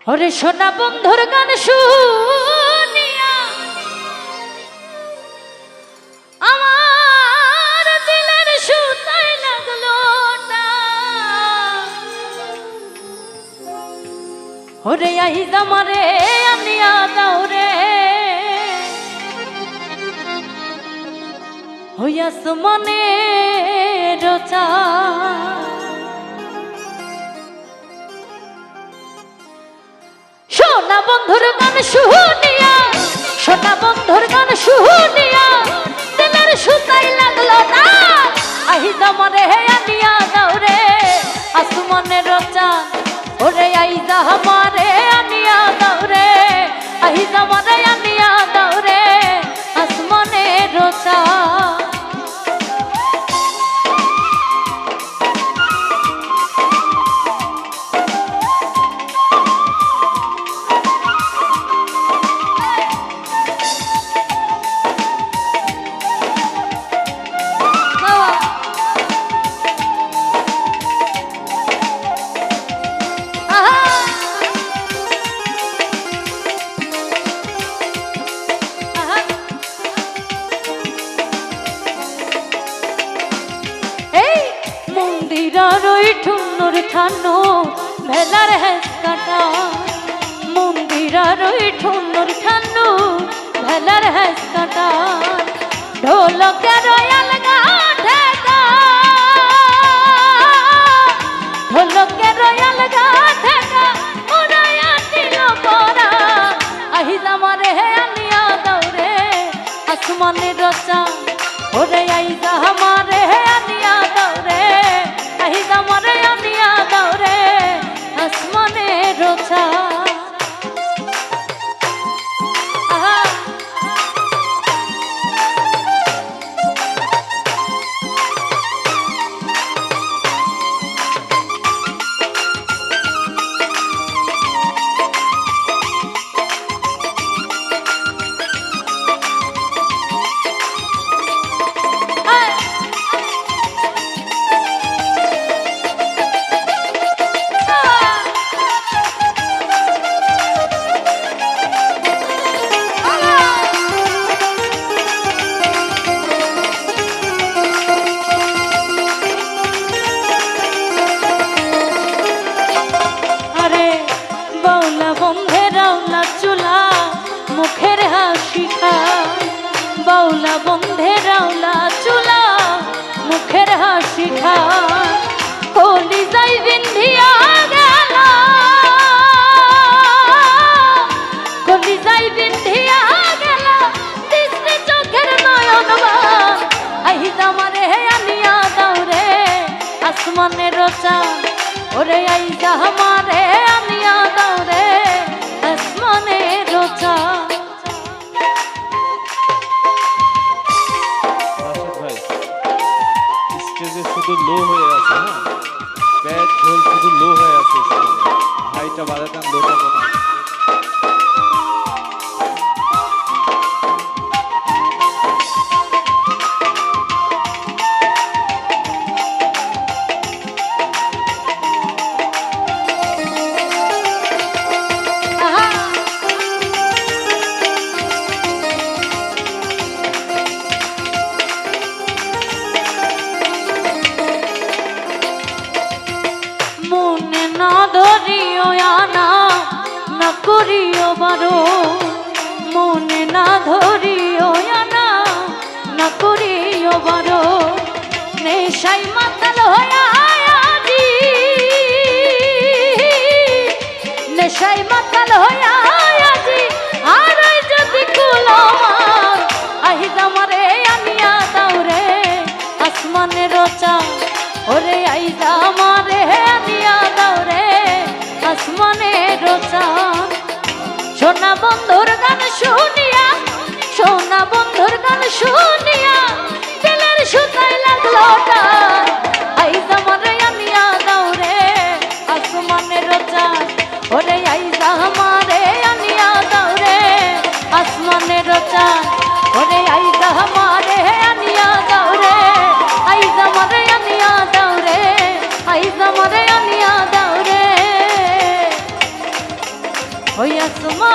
ওরে সোনা বন্ধুর গান শুনিয়া আমার দিলের সুতায় লাগলো না। ওরে আইজ আমারে আনিয়া দাও রে হইয়াস মনে রোচা। সোনা বন্ধুর গান শুনিয়া সোনা বন্ধুর গান শুনিয়া দিলের সুতাই লাগলো না। আইজ আমারে আনিয়া দাও রে আসমানের রোচা। ওরে আইজ আমারে আনিয়া দাও রে আইজ আমারে আনিয়া দাও রে আসমানের রোচা। মন্দিরার ঠুনুর ঠানো ভেলার হেস কাটা মন্দিরার ঠুনুর ঠানো ভেলার হেস কাটা ঢোলকের আলগা ঠেকা ঢোলকের আলগা ঠেকা ওরায়া দিল পরা। আহিজ আমারে আনিয়া দাও রে আসমানের রচা। ওরে আইজ আমারে আনিয়া দাও রে আহিজ আমারে আনিয়া দাও রে আসমানের রচা। মুখের হাসি খায় বাউলা বন্ধে রাউলা চুলা মুখের হাসি খায় কলি যাই বিন্ধিয়া গেল কলি যাই বিন্ধিয়া গেল দৃষ্টি চোখের নয়ন আহিজ আমারে আনিয়া দাও রে আসমানের রচা। ওরে আইজ আমারে আনিয়া দাও রে আসমানের রচা। শুধু লো হয়ে আছে, হ্যাঁ ব্যাট ঢোল শুধু লো হয়ে আছে, হাইটা বাজাতাম লোটা কোনো করিও বারো মনে না ধরিও আনা না করিও বারো নেশাই মাতাল হইয়া আজি নেশাই মাতাল হইয়া আজি আর যদি কুলো আহিজ আমারে আনিয়া দাও রে আসমানের রচা। ওরে আইজ আমারে আনিয়া দাও রে আসমানের রচা। সোনা বন্ধুর গান শুনিয়া সোনা বন্ধুর গান শুনিয়া দিলের সুতায় লাগলো না। আইজ আমারে আনিয়া দাও রে আসমানের রচা। ওরে আইজ আমারে ওই আসমা